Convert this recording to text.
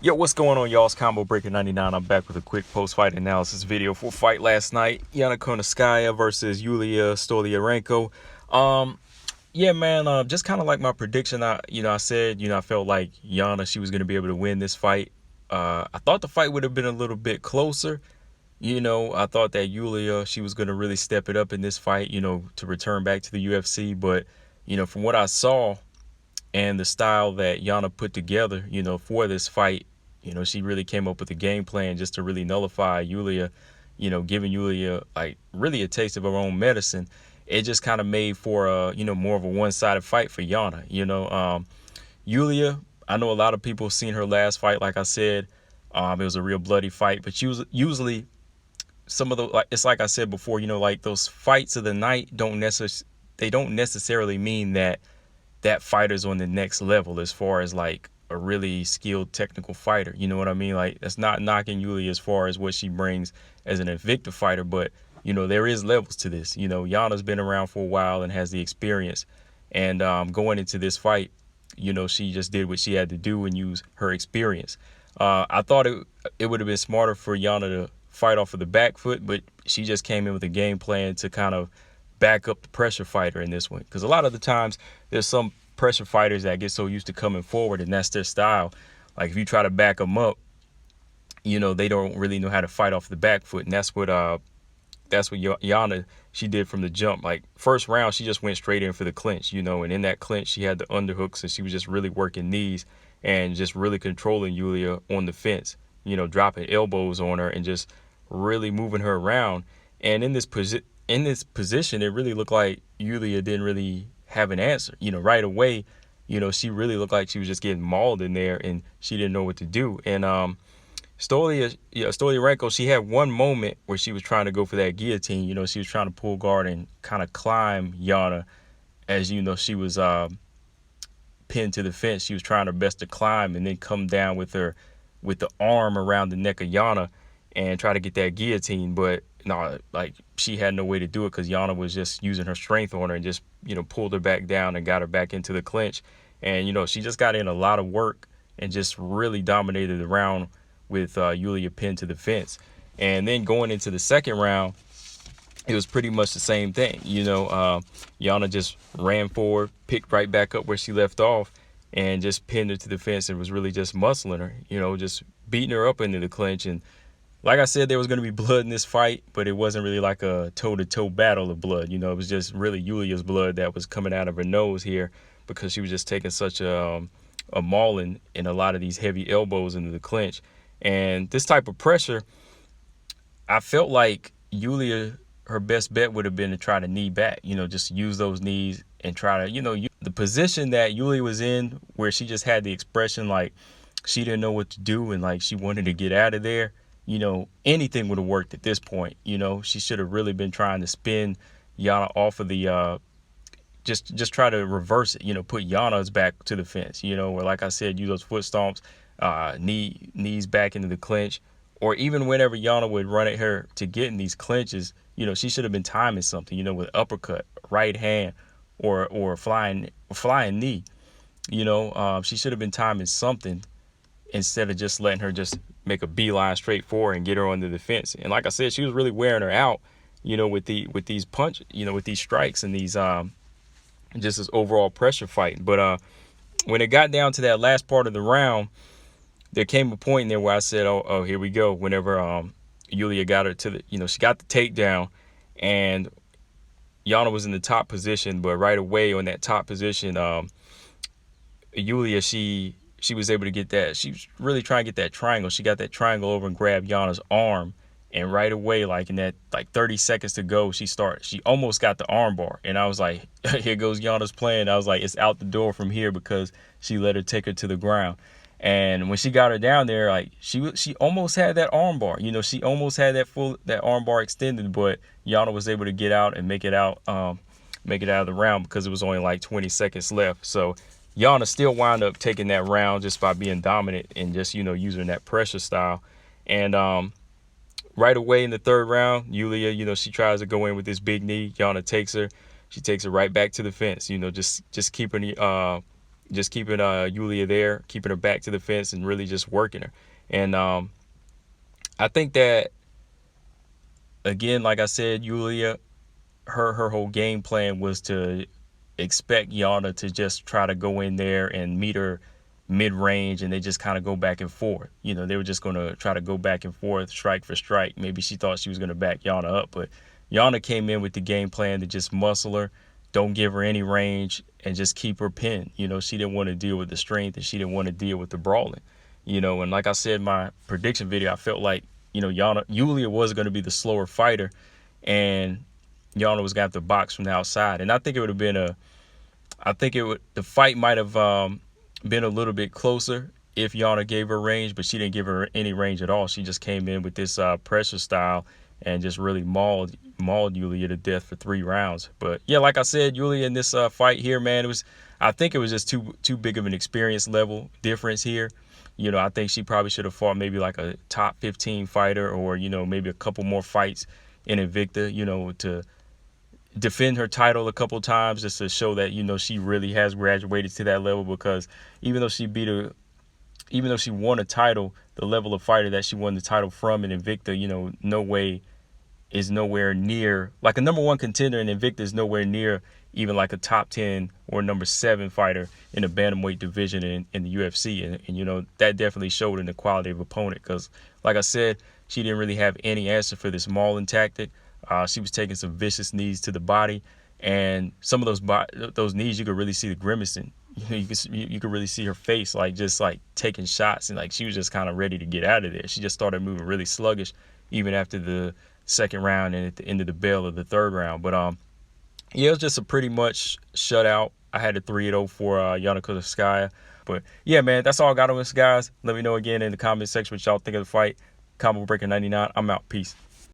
Yo, what's going on, y'all? It's Combo Breaker 99. I'm back with a quick post-fight analysis video for fight last night. Yana Kunitskaya versus Julija Stoliarenko. Yeah, man, just kind of like my prediction. I said, I felt like Yana, she was going to be able to win this fight. I thought the fight would have been a little bit closer. I thought that Julija, she was going to really step it up in this fight, to return back to the UFC. But, from what I saw, and the style that Yana put together, for this fight, she really came up with a game plan just to really nullify Julija, giving Julija like really a taste of her own medicine. It just kind of made for more of a one-sided fight for Yana. Julija, I know a lot of people have seen her last fight. Like I said, it was a real bloody fight, but usually some of the, it's like I said before, like those fights of the night don't necessarily mean that fighter's on the next level as far as like a really skilled technical fighter. You know what I mean? Like, that's not knocking Julija as far as what she brings as an Invicta fighter, but there is levels to this. Yana's been around for a while and has the experience, and going into this fight, she just did what she had to do and use her experience. I thought it would have been smarter for Yana to fight off of the back foot, but she just came in with a game plan to kind of back up the pressure fighter in this one, because a lot of the times there's some pressure fighters that get so used to coming forward, and that's their style. Like, if you try to back them up, they don't really know how to fight off the back foot, and that's what Yana, she did from the jump. Like, first round, she just went straight in for the clinch, and in that clinch she had the underhooks, and she was just really working knees and just really controlling Julija on the fence, dropping elbows on her and just really moving her around. And in this position, it really looked like Julija didn't really have an answer. Right away, she really looked like she was just getting mauled in there, and she didn't know what to do. And Stoliarenko, she had one moment where she was trying to go for that guillotine. She was trying to pull guard and kind of climb Yana, as she was pinned to the fence. She was trying her best to climb and then come down with the arm around the neck of Yana and try to get that guillotine. But no, like, she had no way to do it because Yana was just using her strength on her and just, pulled her back down and got her back into the clinch. And, she just got in a lot of work and just really dominated the round with Julija pinned to the fence. And then going into the second round, it was pretty much the same thing. Yana just ran forward, picked right back up where she left off, and just pinned her to the fence and was really just muscling her, just beating her up into the clinch. And like I said, there was going to be blood in this fight, but it wasn't really like a toe-to-toe battle of blood. It was just really Julia's blood that was coming out of her nose here, because she was just taking such a mauling and a lot of these heavy elbows into the clinch. And this type of pressure, I felt like Julija, her best bet would have been to try to knee back, just use those knees and try to, the position that Julija was in, where she just had the expression like she didn't know what to do and like she wanted to get out of there. Anything would have worked at this point. She should have really been trying to spin Yana off of the, just try to reverse it, put Yana's back to the fence, where, like I said, use those foot stomps, knees back into the clinch, or even whenever Yana would run at her to get in these clinches, she should have been timing something, with uppercut, right hand, or flying knee. She should have been timing something instead of just letting her just make a beeline straight forward and get her under the fence. And like I said, she was really wearing her out, with these punch, with these strikes and these just this overall pressure fight. But when it got down to that last part of the round, there came a point in there where I said, oh, here we go. Whenever Julija got her to the, she got the takedown, and Yana was in the top position, but right away on that top position, Julija, she was able to get that. She was really trying to get that triangle. She got that triangle over and grabbed Yana's arm. And right away, like in that 30 seconds to go, she almost got the arm bar. And I was like, here goes Yana's plan. I was like, it's out the door from here, because she let her take her to the ground. And when she got her down there, like, she almost had that arm bar. She almost had that arm bar extended, but Yana was able to get out and make it out of the round, because it was only like 20 seconds left. So Yana still wound up taking that round just by being dominant and just, using that pressure style. And right away in the third round, Julija, she tries to go in with this big knee. Yana takes her. She takes her right back to the fence, just keeping just keeping Julija there, keeping her back to the fence, and really just working her. And I think that, again, like I said, Julija, her whole game plan was to expect Yana to just try to go in there and meet her mid-range, and they just kind of go back and forth. You know, they were just going to try to go back and forth, strike for strike. Maybe she thought she was going to back Yana up, but Yana came in with the game plan to just muscle her, don't give her any range, and just keep her pinned. You know, she didn't want to deal with the strength, and she didn't want to deal with the brawling. You know, and like I said in my prediction video, I felt like, you know, Julija was going to be the slower fighter, and Yana was going to have to box from the outside. And I think it would have been the fight might have been a little bit closer if Yana gave her range, but she didn't give her any range at all. She just came in with this pressure style and just really mauled Julija to death for 3 rounds. But yeah, like I said, Julija in this fight here, man, I think it was just too big of an experience level difference here. You know, I think she probably should have fought maybe like a top 15 fighter, or, you know, maybe a couple more fights in Invicta, you know, to defend her title a couple times, just to show that, you know, she really has graduated to that level. Because even though she won a title, the level of fighter that she won the title from in Invicta, you know, nowhere near, like a number 1 contender in Invicta is nowhere near even like a top 10 or number 7 fighter in the bantamweight division in the UFC. And you know, that definitely showed in the quality of opponent, because like I said, she didn't really have any answer for this mauling tactic. She was taking some vicious knees to the body, and some of those knees, you could really see the grimacing. You could really see her face, like just like taking shots, and like she was just kind of ready to get out of there. She just started moving really sluggish, even after the 2nd round and at the end of the bell of the 3rd round. But yeah, it was just a pretty much shutout. I had a 3-0 for Yana Kunitskaya. But yeah, man, that's all I got on this, guys. Let me know again in the comment section what y'all think of the fight. Combo Breaker 99. I'm out. Peace.